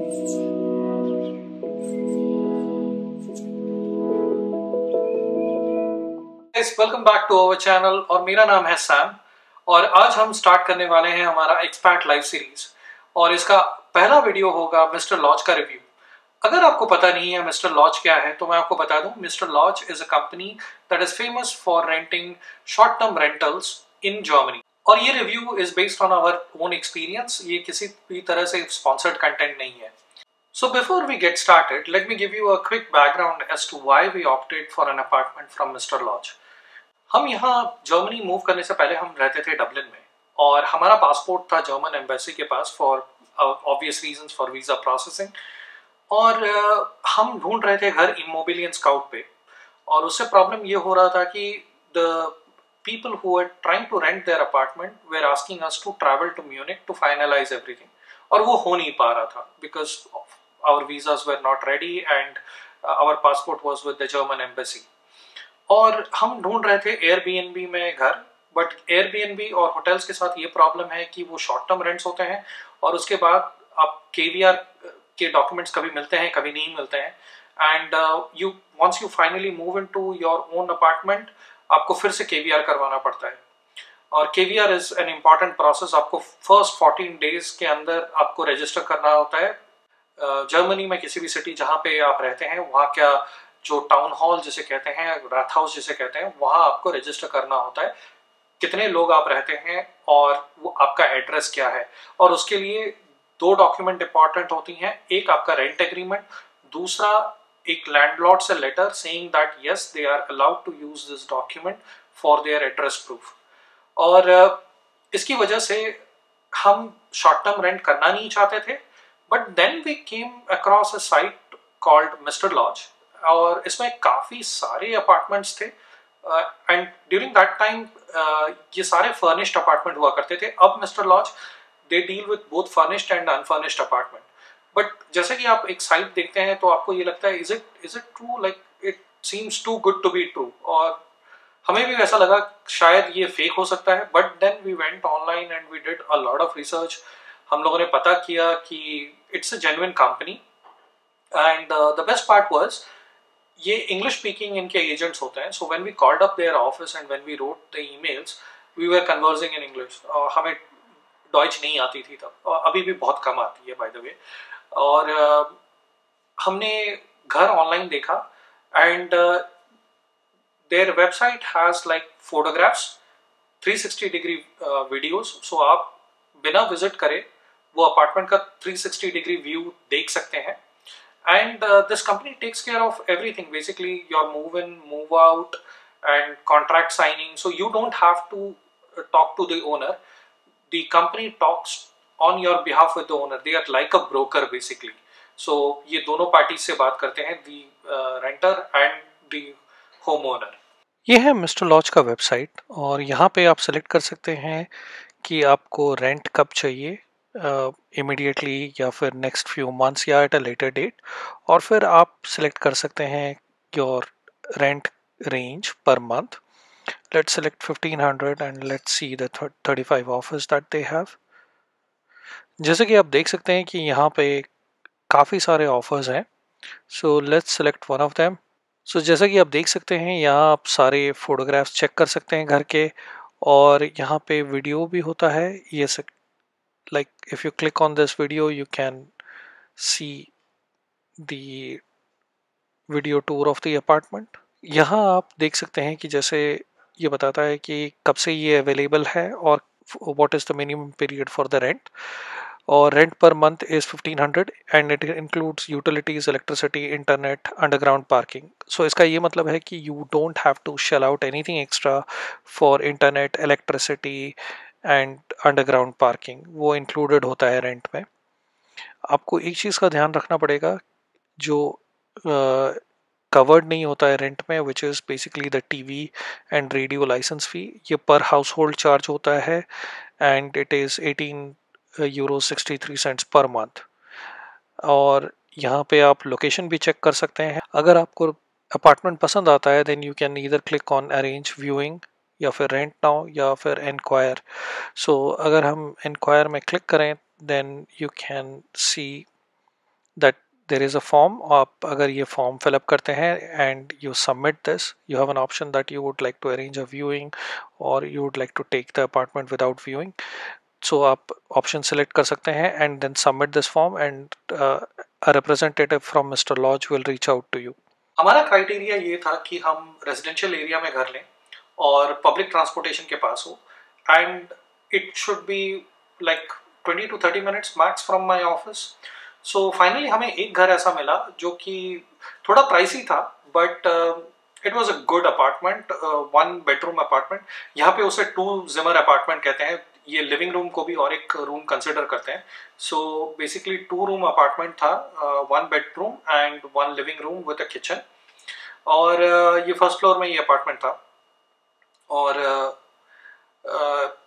Welcome back to our channel और मेरा नाम है सैम और आज हम स्टार्ट करने वाले हैं हमारा एक्सपैट लाइव सीरीज और इसका पहला वीडियो होगा मिस्टर लॉज का रिव्यू। अगर आपको पता नहीं है मिस्टर लॉज क्या है तो मैं आपको बता दूं, mister Lodge is a company that is famous for renting short term rentals in Germany और ये review is based on our own experience. ये किसी भी तरह से स्पॉन्सर्ड कंटेंट नहीं है। So before we get started, let me give you a quick background as to why we opted for an apartment from Mr. Lodge. हम यहाँ Germany move करने से पहले हम रहते थे डबलिन में और हमारा पासपोर्ट था जर्मन एम्बेसी के पास for obvious reasons for visa processing और हम ढूंढ रहे थे घर इमोबिलियन स्काउट पे और उससे प्रॉब्लम ये हो रहा था कि the people who are trying to rent their apartment were asking us to travel to Munich to finalise everything और वो हो नहीं पा रहा था because our visas were not ready and our passport was with the German embassy. और हम ढूंढ रहे थे एयरबीएनबी में घर, बट एयरबीएनबी और होटल्स के साथ ये प्रॉब्लम है कि वो शॉर्ट टर्म रेंट्स होते हैं और उसके बाद आप केवीआर के डॉक्यूमेंट्स कभी मिलते हैं कभी नहीं मिलते हैं and you once you finally move into your own apartment आपको फिर से केवीआर करवाना पड़ता है और KVR is an important process. आपको फर्स्ट 14 डेज के अंदर आपको रजिस्टर करना होता है जर्मनी में किसी भी सिटी जहाँ पे आप रहते हैं वहाँ क्या जो टाउन हॉल जिसे कहते हैं, राथ हाउस जिसे कहते हैं, वहाँ आपको रजिस्टर करना होता है कितने लोग आप रहते हैं और वो आपका एड्रेस क्या है। और उसके लिए 2 डॉक्यूमेंट इंपॉर्टेंट होती हैं, एक आपका रेंट एग्रीमेंट, दूसरा एक लैंडलॉर्ड से letter saying that yes they are allowed to use this document for their address proof. और इसकी वजह से हम शॉर्ट टर्म रेंट करना नहीं चाहते थे, but then we came across a site called mister Lodge और इसमें काफ़ी सारे अपार्टमेंट्स थे एंड ड्यूरिंग दैट टाइम ये सारे फर्निश्ड अपार्टमेंट हुआ करते थे। अब mister Lodge they deal with both furnished and unfurnished apartment. But जैसे कि आप एक साइट देखते हैं तो आपको ये लगता है is it true, like it seems too good to be true और हमें भी वैसा लगा शायद ये फेक हो सकता है। But then we went online and we did a lot of research. हम लोगों ने पता किया कि it's a genuine company and the best part was ये इंग्लिश स्पीकिंग इनके एजेंट्स होते हैं। So when we called up their office and when we wrote the emails we were conversing in English. हमें डॉइच नहीं आती थी तब, अभी भी बहुत कम आती है बाय द वे। और हमने घर ऑनलाइन देखा and their website has like photographs, 360 degree videos. So आप बिना विजिट करे वो अपार्टमेंट का 360 डिग्री व्यू देख सकते हैं and this company takes care of everything, basically your move in, move out and contract signing. So you don't have to talk to the owner, the company talks on your behalf with the owner, they are like a broker basically. So ये दोनों party से बात करते हैं, the renter and the home owner. ये है mister laws का website और यहाँ पे आप सेलेक्ट कर सकते हैं कि आपको रेंट कब चाहिए, इमीडिएटली या फिर नेक्स्ट फ्यू मंथ्स या एट अ लेटर डेट। और फिर आप सिलेक्ट कर सकते हैं your rent range per month. Let's select 1500 and let's see the 35 offers that they have. जैसे कि आप देख सकते हैं कि यहाँ पे काफ़ी सारे ऑफर्स हैं। So let's select one of them. So जैसा कि आप देख सकते हैं यहाँ आप सारे फोटोग्राफ्स चेक कर सकते हैं घर के और यहाँ पे वीडियो भी होता है। ये like if you click on this video you can see the video tour of the apartment। यहाँ आप देख सकते हैं कि जैसे ये बताता है कि कब से ये अवेलेबल है और what is the minimum period for the rent और रेंट पर month is 1500 and it includes utilities, electricity, internet, underground parking. So इसका ये मतलब है कि you don't have to shell out anything extra for internet, electricity and underground parking, वो included होता है रेंट में। आपको एक चीज़ का ध्यान रखना पड़ेगा जो कवर्ड नहीं होता है रेंट में, which is basically the TV and radio licence fee. ये पर हाउस होल्ड चार्ज होता है and it is 18 euro 63 cents per month. और यहाँ पे आप लोकेशन भी चेक कर सकते हैं। अगर आपको अपार्टमेंट पसंद आता है then you can either click on arrange viewing या फिर रेंट नाउ या फिर इंक्वायर। सो अगर हम इंक्वायर में क्लिक करें then you can see that there is a form. आप अगर ये form fill up करते हैं and you submit this, you have an option that you would like to arrange a viewing or you would like to take the apartment without viewing. So आप option select कर सकते हैं and then submit this form and a representative from Mr. Lodge will reach out to you. हमारा criteria ये था कि हम residential area में घर लें और पब्लिक ट्रांसपोर्टेशन के पास हो and it should be like 20 to 30 minutes max from my office. So finally हमें एक घर ऐसा मिला जो कि थोड़ा प्राइसी था but it was a good apartment, 1 bedroom apartment. यहाँ पे उसे 2 जिमर अपार्टमेंट कहते हैं. ये लिविंग रूम को भी और एक रूम कंसिडर करते हैं. सो बेसिकली 2 रूम अपार्टमेंट था, 1 bedroom and 1 living room with a kitchen. और ये फर्स्ट फ्लोर में ये अपार्टमेंट था और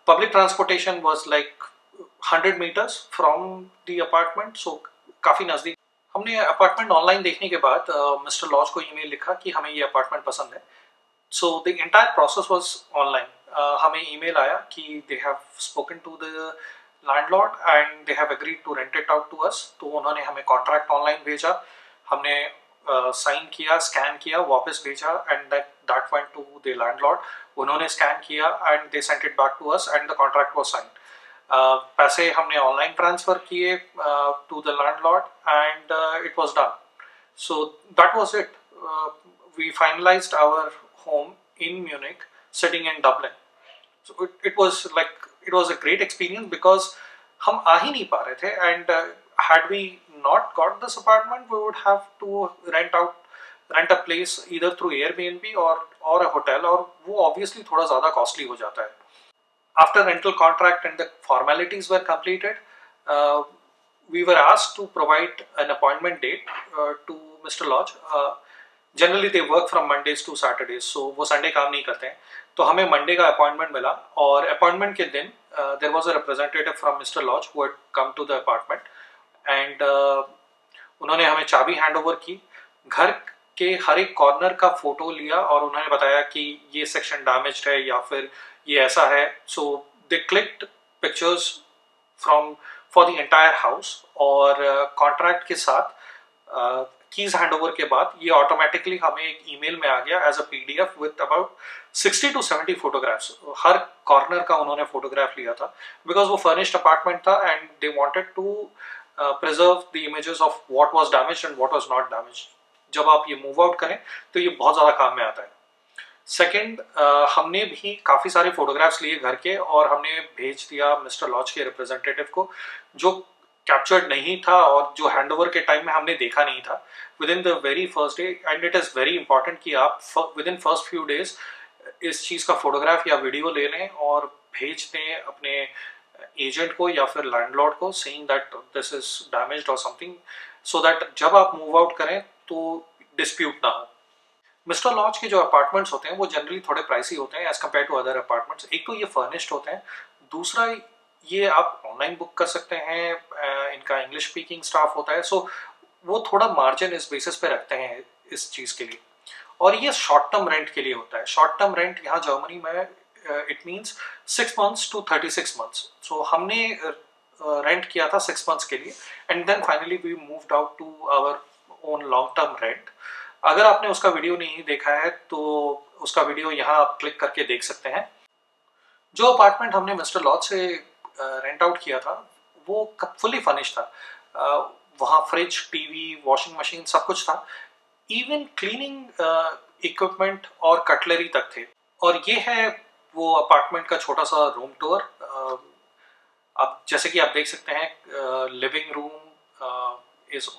public transportation was like 100 metres from the apartment, so काफ़ी नज़दीक. हमने अपार्टमेंट ऑनलाइन देखने के बाद मिस्टर लॉज को ईमेल लिखा कि हमें ये अपार्टमेंट पसंद है. So the entire process was online. हमें ईमेल आया कि they have spoken to the landlord and they have agreed to rent it out to us. तो उन्होंने हमें कॉन्ट्रैक्ट ऑनलाइन भेजा, हमने साइन किया, स्कैन किया, वापस भेजा and that went to the landlord. उन्होंने स्कैन किया and they sent it back to us and the contract was signed. पैसे हमने ऑनलाइन ट्रांसफर किए to the landlord and it was done. So that was it. We finalised our home in Munich sitting in Dublin. So it was like it was a great experience because हम आ ही नहीं पा रहे थे and had we not got this apartment we would have to rent a place either through Airbnb or a hotel और वो obviously थोड़ा ज़्यादा costly हो जाता है. After rental contract and the formalities were completed, we were asked to provide an appointment date to Mr. Lodge. Generally they work from Mondays to Saturdays, so वो Sunday काम नहीं करते हैं. तो हमें मंडे का अपॉइंटमेंट मिला और अपॉइंटमेंट के दिन there was a representative from mister Lodge who had come to the apartment and उन्होंने हमें चाबी हैंड ओवर की. घर के हर एक कॉर्नर का फोटो लिया और उन्होंने बताया कि ये सेक्शन डैमेज्ड है या फिर ये ऐसा है. So they clicked pictures from for the entire house और कॉन्ट्रैक्ट के साथ कीज हैंडओवर के बाद ये ऑटोमेटिकली हमें एक ईमेल में आ गया as a PDF with about 60 to 70 photographs. हर कॉर्नर का उन्होंने फोटोग्राफ लिया था बिकॉज वो फर्निश्ड अपार्टमेंट था and they wanted to preserve the images of what was damaged and what was not damaged. जब आप ये मूव आउट करें तो ये बहुत ज़्यादा काम में आता है. सेकेंड, हमने भी काफ़ी सारे फोटोग्राफ्स लिए घर के और हमने भेज दिया मिस्टर लॉज के रिप्रेजेंटेटिव को जो कैप्चर्ड नहीं था और जो हैंडओवर के टाइम में हमने देखा नहीं था with in the very first day. And it is very important कि आप with in first few days इस चीज़ का फोटोग्राफ या वीडियो ले लें और भेज दें अपने एजेंट को या फिर लैंडलॉर्ड को saying that this is damaged और समथिंग, सो दैट जब आप मूव आउट करें तो डिस्प्यूट ना हो. मिस्टर लॉज के जो अपार्टमेंट्स होते हैं वो जनरली थोड़े प्राइसी होते हैं as compared to other apartments. एक तो ये फर्निश्ड होते हैं, दूसरा ये आप ऑनलाइन बुक कर सकते हैं, इनका इंग्लिश स्पीकिंग स्टाफ होता है. सो वो थोड़ा मार्जिन इस बेसिस पे रखते हैं इस चीज़ के लिए. और ये शॉर्ट टर्म रेंट के लिए होता है. शॉर्ट टर्म रेंट यहाँ जर्मनी में it means 6 months to 36 months. So हमने रेंट किया था 6 months के लिए and then finally we moved out to our own long term rent. अगर आपने उसका वीडियो नहीं देखा है तो उसका वीडियो यहाँ आप क्लिक करके देख सकते हैं. जो अपार्टमेंट हमने मिस्टर लॉज से रेंट आउट किया था वो फुली फर्निश था. वहाँ फ्रिज, टीवी, वॉशिंग मशीन सब कुछ था. इवन क्लीनिंग इक्विपमेंट और कटलरी तक थे. और ये है वो अपार्टमेंट का छोटा सा रूम टूर. अब जैसे कि आप देख सकते हैं living room is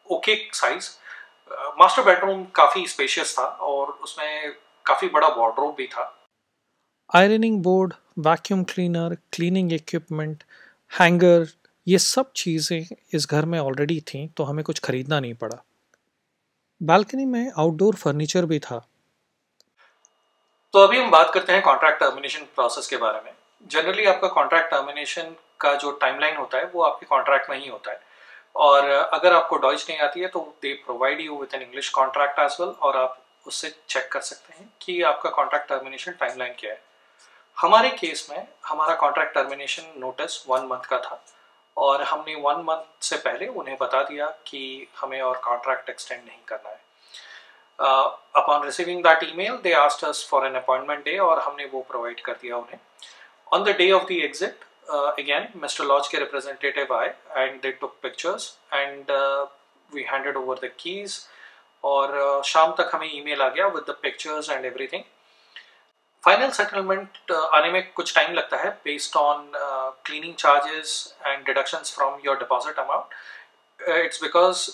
okay size. Master bedroom काफ़ी स्पेशियस था और उसमें काफ़ी बड़ा वार्डरोब भी था. Ironing board, vacuum cleaner, cleaning equipment, hanger, ये सब चीज़ें इस घर में ऑलरेडी थीं तो हमें कुछ खरीदना नहीं पड़ा. बालकनी में आउटडोर फर्नीचर भी था. तो अभी हम बात करते हैं कॉन्ट्रैक्ट टर्मिनेशन प्रोसेस के बारे में. जनरली आपका कॉन्ट्रैक्ट टर्मिनेशन का जो टाइमलाइन होता है वो आपके कॉन्ट्रैक्ट में ही होता है. और अगर आपको डॉइच नहीं आती है तो they provide you with an English contract as well और आप उससे चेक कर सकते हैं कि आपका कॉन्ट्रैक्ट टर्मिनेशन टाइमलाइन क्या है. हमारे केस में हमारा कॉन्ट्रैक्ट टर्मिनेशन नोटिस 1 month का था और हमने 1 मंथ से पहले उन्हें बता दिया कि हमें और कॉन्ट्रैक्ट एक्सटेंड नहीं करना है। Upon receiving that email, they asked us for an appointment day और हमने वो प्रोवाइड कर दिया उन्हें। On the day of the exit, again, Mr. Lodge के representative आए and they took pictures and we handed over the keys और शाम तक हमें email आ गया with the pictures and everything. Final settlement आने में कुछ टाइम लगता है based on cleaning charges and deductions from your deposit amount. It's because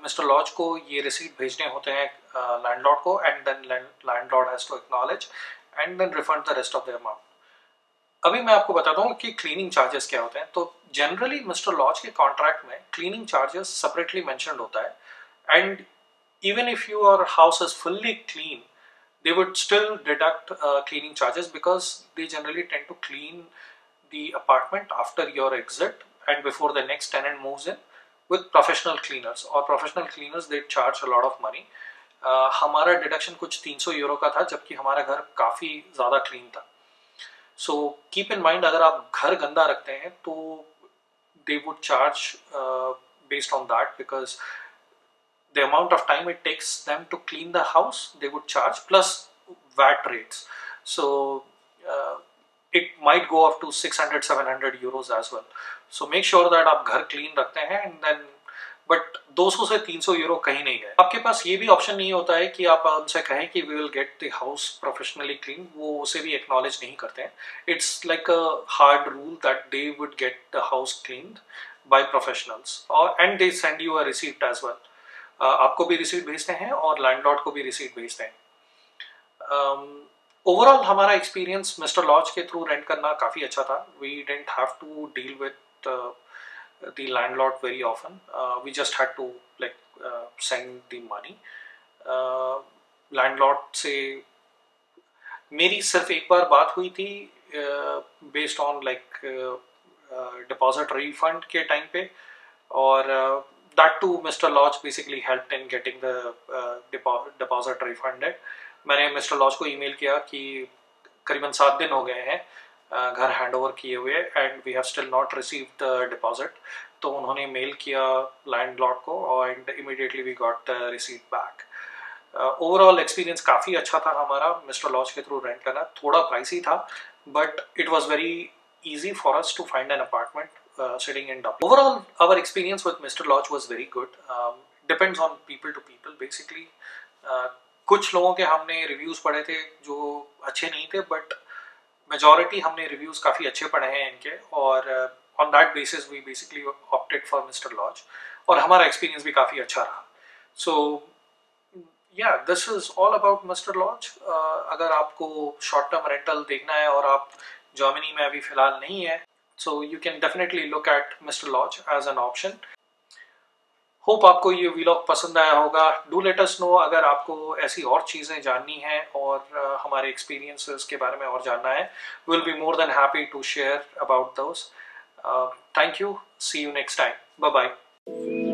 mister Lodge को ये रिसीट भेजने होते हैं लैंडलॉर्ड को and then landlord has to acknowledge and then refund the rest of the amount. अभी मैं आपको बताता हूँ कि क्लीनिंग चार्जेस क्या होते हैं। तो जनरली मिस्टर लॉज के कॉन्ट्रैक्ट में क्लीनिंग चार्जेस सेपरेटली मेंशन्ड होता है and even if your house is fully clean they would still deduct cleaning charges because they generally tend to clean the apartment after your exit and before the next tenant moves in with professional cleaners or professional cleaners they charge a lot of money. हमारा deduction कुछ 300 euro का था जबकि हमारा घर काफ़ी ज़्यादा clean था। सो कीप इन माइंड अगर आप घर गंदा रखते हैं तो they would charge based on that because the amount of time it takes them to clean the house they would charge plus VAT rates. So it might go up to 600-700 euros as well. So make sure that आप घर clean रखते हैं and then but 200 से 300 euro कहीं नहीं गए। आपके पास ये भी ऑप्शन नहीं होता है कि आप उनसे कहें कि we will get the house professionally clean, वो उसे भी acknowledge नहीं करते हैं। It's like a hard rule that they would get the house cleaned by professionals and they send you a receipt as well. आपको भी रिसीट भेजते हैं और लैंडलॉर्ड को भी रिसीट भेजते हैं। ओवरऑल हमारा एक्सपीरियंस मिस्टर लॉज के थ्रू रेंट करना काफ़ी अच्छा था। We didn't have to deal with the landlord very often, we just had to like send the money. Landlord से मेरी सिर्फ एक बार बात हुई थी based on like deposit refund के टाइम पे और that too Mr. Lodge basically helped in getting the deposit refunded. मैंने मिस्टर लॉज को ईमेल किया कि करीबन 7 दिन हो गए हैं घर हैंड ओवर किए हुए and we have still not received the deposit. तो उन्होंने मेल किया लैंडलॉर्ड को and immediately we got the receipt back. Overall experience काफ़ी अच्छा था हमारा मिस्टर लॉज के थ्रू रेंट करना। थोड़ा प्राइसी था but it was very easy for us to find an apartment sitting in Dublin. Overall, our experience with Mr. Lodge was very good. Depends on people to people basically. कुछ लोगों के हमने reviews पढ़े थे जो अच्छे नहीं थे बट मेजॉरिटी हमने रिव्यूज काफ़ी अच्छे पढ़े हैं इनके और on that basis we basically opted for mister Lodge और हमारा एक्सपीरियंस भी काफ़ी अच्छा रहा। So yeah this is all about mister Lodge. अगर आपको शॉर्ट टर्म रेंटल देखना है और आप जर्मनी में अभी फिलहाल नहीं है so you can definitely look at mister Lodge as an option. Hope आपको ये व्लॉग पसंद आया होगा। डू लेट अस नो अगर आपको ऐसी और चीज़ें जाननी हैं और हमारे एक्सपीरियंसेस के बारे में और जानना है। Will be more than happy to share about those. Thank you, see you next time, bye bye.